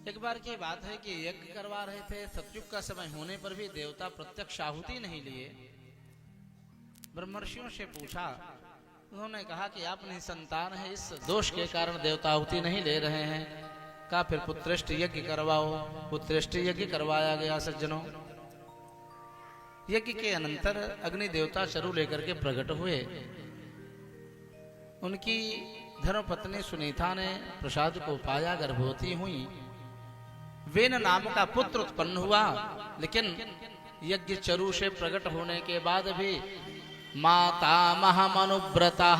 एक बार की बात है कि यज्ञ करवा रहे थे। सतयुग का समय होने पर भी देवता प्रत्यक्ष आहुति नहीं लिए। ब्रह्मर्षियों से पूछा, उन्होंने कहा कि आप निसंतान है, इस दोष के कारण देवता आहुति नहीं ले रहे हैं। कहा फिर पुत्रेष्ट यज्ञ करवाओ। पुत्रेष्ट यज्ञ करवाया गया। सज्जनों, यज्ञ के अनंतर अग्नि देवता चरु लेकर के प्रकट हुए। उनकी धर्मपत्नी सुनीता ने प्रसाद को पाया, गर्भवती हुई। वेन नाम का पुत्र उत्पन्न हुआ, लेकिन यज्ञ चरु से प्रकट होने के बाद भी माता महामनुव्रता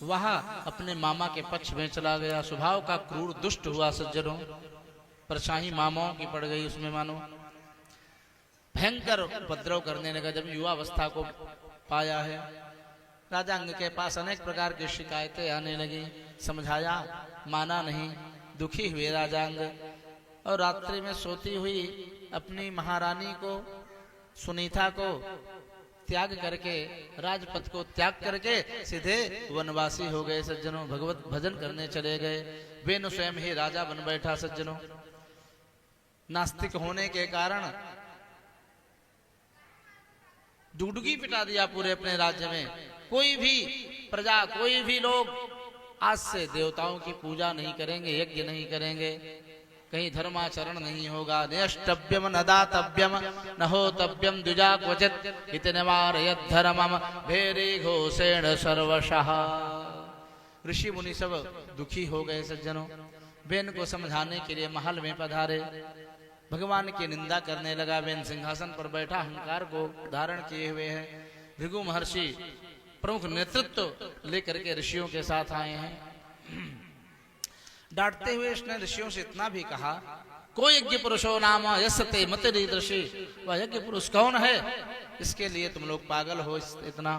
वह अपने मामा के पक्ष में चला गया। स्वभाव का क्रूर दुष्ट हुआ। सज्जनों, परछाई मामाओं की पड़ गई उसमें, मानो भयंकर उपद्रव करने लगा। जब युवावस्था को पाया है, राजांग के पास अनेक प्रकार की शिकायतें आने लगी। समझाया, माना नहीं। दुखी हुए राजांग और रात्रि में सोती हुई अपनी महारानी को, सुनीता को त्याग करके, राजपथ को त्याग करके सीधे वनवासी हो गए। सज्जनों, भगवत भजन करने चले गए। वेनु स्वयं ही राजा बन बैठा। सज्जनों, नास्तिक होने के कारण डुगडुगी पिटा दिया पूरे अपने राज्य में। कोई भी प्रजा, कोई भी लोग आज से देवताओं की पूजा नहीं करेंगे, यज्ञ नहीं करेंगे, कहीं धर्माचरण नहीं होगा। नेष्टव्यम न दातव्यम न होतव्यम द्विजा क्वचित इत निवारयत धर्मम भेरी घोषेण सर्वशः। ऋषि मुनि सब दुखी हो गए। सज्जनों, बेन को समझाने के लिए महल में पधारे। भगवान की निंदा करने लगा। बेन सिंहासन पर बैठा अहंकार को धारण किए हुए है। भृगु महर्षि प्रमुख नेतृत्व लेकर के ऋषियों के साथ आए हैं। डांटते हुए इसने ऋषियों से इतना भी कहा, कोई यज्ञ पुरुषो नाम यस्ते मतिरीदृषि। वह यज्ञ पुरुष कौन है, इसके लिए तुम लोग पागल हो इतना।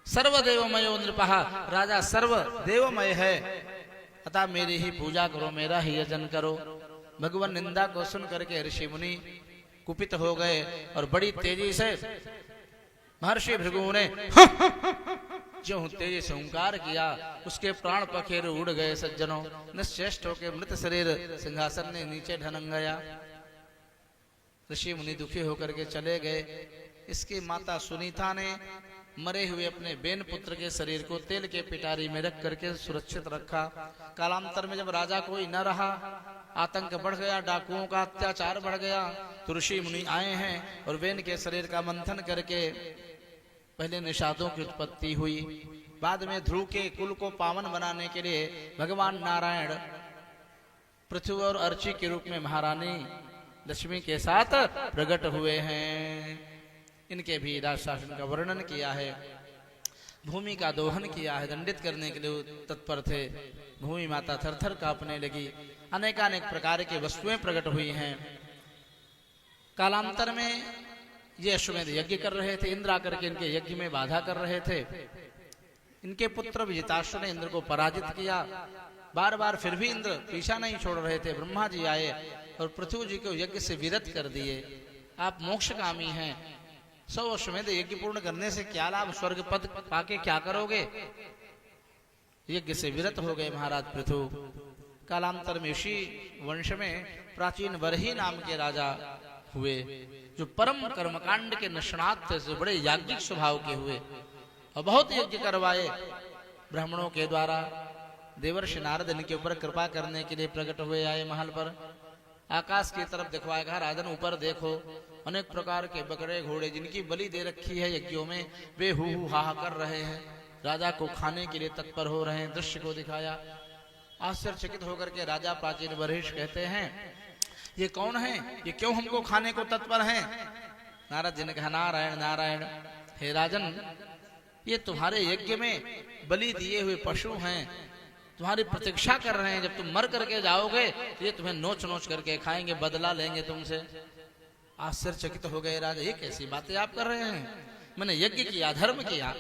सर्वदेवमयो नृपः, राजा सर्व देवमय है, अतः मेरी ही पूजा करो, मेरा ही यजन करो। भगवान निंदा को सुन करके ऋषि मुनि कुपित हो गए और बड़ी तेजी से महर्षि भृगु ने जो तेजी से हुंकार किया, उसके प्राण पखेरु उड़ गए। सज्जनों, निश्चेष्ट होकर मृत शरीर सिंहासन ने नीचे ढनक गया। ऋषि मुनि दुखी होकर के चले गए। इसकी माता सुनीता ने मरे हुए अपने बेन पुत्र के शरीर को तेल के पिटारी में रख करके सुरक्षित रखा। कालांतर में जब राजा कोई न रहा, आतंक बढ़ गया, डाकुओं का अत्याचार बढ़ गया, तो ऋषि मुनि आए हैं और बेन के शरीर का मंथन करके पहले निषादों की उत्पत्ति हुई। बाद में ध्रुव के कुल को पावन बनाने के लिए भगवान नारायण पृथ्वी और अर्ची के रूप में महारानी लक्ष्मी के साथ प्रकट हुए हैं। इनके भी राज शासन का वर्णन किया है। भूमि का दोहन किया है, दंडित करने के लिए तत्पर थे। भूमि माता थर थर कांपने लगी। अनेकानेक प्रकार की वस्तुएं प्रकट हुई हैं। कालांतर में ये अश्वमेध यज्ञ कर रहे थे। इंद्र आकर के इनके यज्ञ में बाधा कर रहे थे। इनके पुत्र विजिताश्व ने इंद्र को पराजित किया। बार बार फिर भी इंद्र पीछा नहीं छोड़ रहे थे। ब्रह्मा जी आए और पृथ्वी जी को यज्ञ से विरत कर दिए। आप मोक्षकामी हैं, 100 अश्वमेध यज्ञ पूर्ण करने से क्या लाभ, स्वर्ग पद पाके क्या करोगे। यज्ञ से विरत हो गए महाराज पृथु। कालांतर में इसी वंश में प्राचीन वरही नाम के राजा हुए, जो परम कर्मकांड के निष्णात थे, से बड़े याज्ञिक स्वभाव के हुए और बहुत यज्ञ करवाए ब्राह्मणों के द्वारा। देवर्षि नारद इनके ऊपर कृपा करने के लिए प्रकट हुए, आए महल पर। आकाश की तरफ दिखवाया, कहा राजन ऊपर देखो, अनेक प्रकार के बकरे घोड़े जिनकी बलि दे रखी है यज्ञों में, वे हु हा कर रहे हैं, राजा को खाने के लिए तत्पर हो रहे हैं। दृश्य को दिखाया। आश्चर्यचकित होकर के राजा प्राचीन वरिष्ठ कहते हैं, ये कौन है, ये क्यों हमको खाने को तत्पर हैं। नारद जी ने कहा, नारायण नारायण, हे राजन, ये तुम्हारे यज्ञ में बलि दिए हुए पशु हैं, तुम्हारी प्रतीक्षा कर रहे हैं। जब तुम मर करके जाओगे तो ये तुम्हें नोच नोच करके खाएंगे, बदला लेंगे तुमसे। आश्चर्यचकित हो गए राजा, ये कैसी बातें आप कर रहे हैं। मैंने यज्ञ किया, धर्म किया,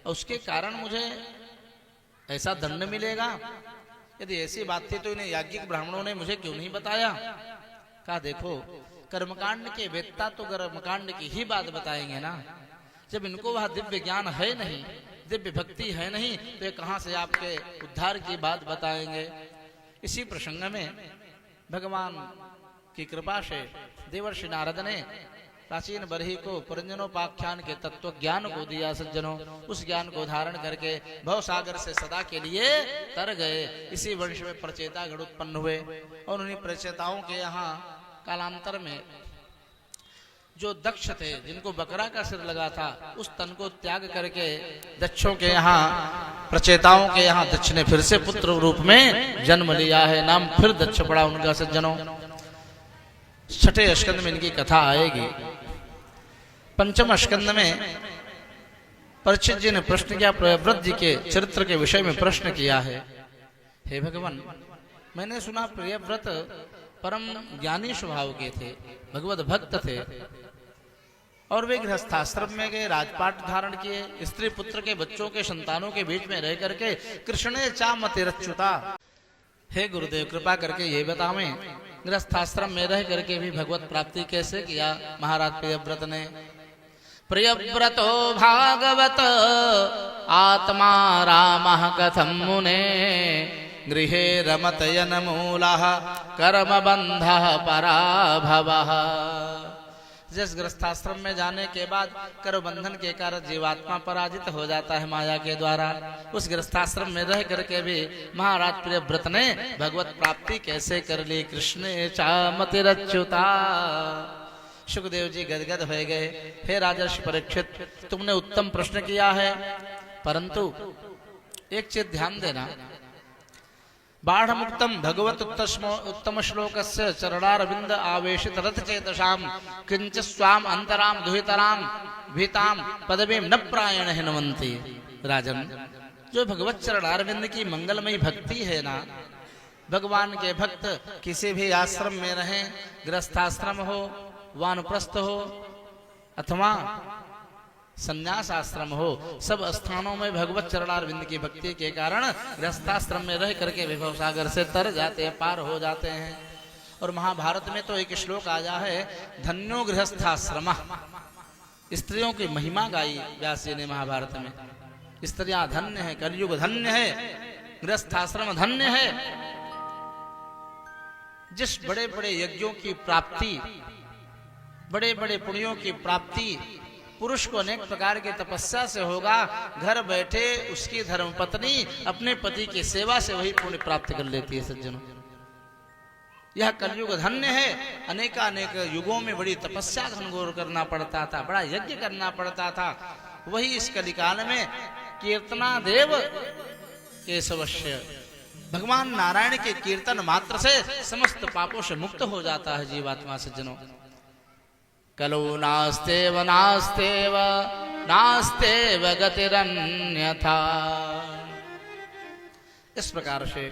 और उसके कारण मुझे ऐसा दंड मिलेगा। यदि ऐसी बात थी तो इन्हें याज्ञिक ब्राह्मणों ने मुझे क्यों नहीं बताया। कहा देखो, कर्मकांड के वेत्ता तो कर्मकांड की ही बात बताएंगे ना। जब इनको वह दिव्य ज्ञान है नहीं, दिव्य भक्ति है नहीं, तो ये कहां से आपके उद्धार की बात बताएंगे। इसी प्रसंग में भगवान की कृपा से देवर्षि नारद ने प्राचीन बरही को पुरंजनोपाख्यान के तत्व ज्ञान को दिया सज्जनों। उस ज्ञान को धारण करके भव सागर से सदा के लिए तर गए। इसी वंश में प्रचेता गण उत्पन्न हुए और उन्हीं प्रचेताओं के यहाँ कालांतर में जो दक्ष थे, जिनको बकरा का सिर लगा था, उस तन को त्याग करके दक्षों के यहाँ, प्रचेताओं के यहाँ दक्ष ने फिर से पुत्र रूप में जन्म लिया है। नाम फिर दक्ष पड़ा उनका सज्जनों। छठे स्कंद में इनकी कथा आएगी। पंचम स्कंद में परीक्षित जी ने प्रश्न किया, प्रियव्रत जी के चरित्र के विषय में प्रश्न किया है। हे भगवान, मैंने सुना प्रियव्रत परम ज्ञानी स्वभाव के थे, भगवत भक्त थे और वे गृहस्थाश्रम में गए, राजपाट धारण किए, स्त्री पुत्र के बच्चों के संतानों के बीच में रह करके कृष्णे चामतिरच्युता। हे गुरुदेव, कृपा करके ये बतावें, गृहस्थाश्रम में रह करके भी भगवत प्राप्ति कैसे किया महाराज प्रियव्रत ने। प्रियव्रतो भागवत आत्मा रामः कथम मुने गृहे रमतयन मूलः कर्म बंधः पराभवः। जिस गृहस्थाश्रम में जाने के बाद कर्म बंधन के कारण जीवात्मा पराजित हो जाता है माया के द्वारा, उस गृहस्थाश्रम में रह करके भी महाराज प्रियव्रत ने भगवत प्राप्ति कैसे कर ली। कृष्णे चामतिरच्युता। सुखदेव जी गदगद हो गए। हे राजर्षि परीक्षित, तुमने उत्तम प्रश्न किया है, परंतु एक चीज ध्यान देना। बाढ़ मुक्तम भगवत उत्तम श्लोकस्य चरणारविंद आवेशित रथ चेतसाम किंच स्वाम अंतराम दुहितराम भीताम पदवीं न प्रायण हिनवंती। राजन, जो भगवत चरणारविंद की मंगलमयी भक्ति है ना, भगवान के भक्त किसी भी आश्रम में रहें, गृहस्थाश्रम हो, वानप्रस्थ हो अथवा संन्यास आश्रम हो, सब स्थानों में भगवत चरणारविंद की भक्ति के कारण गृहस्थाश्रम में रह करके विभव सागर से तर जाते हैं, पार हो जाते हैं। और महाभारत में तो एक श्लोक आया है, धन्यो गृहस्थाश्रम। स्त्रियों की महिमा गाई व्यास जी ने महाभारत में। स्त्रियां धन्य है, कलयुग धन्य है, गृहस्थाश्रम धन्य है। जिस बड़े बड़े यज्ञों की प्राप्ति, बड़े बड़े पुण्यों की प्राप्ति पुरुष को अनेक प्रकार की तपस्या से होगा, घर बैठे उसकी धर्मपत्नी अपने पति की सेवा से वही पुण्य प्राप्त कर लेती है सज्जनों। यह कलयुग धन्य है। अनेकानेक युगों में बड़ी तपस्या घनघोर करना पड़ता था, बड़ा यज्ञ करना पड़ता था। वही इस कलिकाल में कीर्तना देव केशवस्य, भगवान नारायण के कीर्तन मात्र से समस्त पापों से मुक्त हो जाता है जीवात्मा सज्जनों। कलो नास्तेव नास्तेव नास्तेव गतिरन्यथा। इस प्रकार से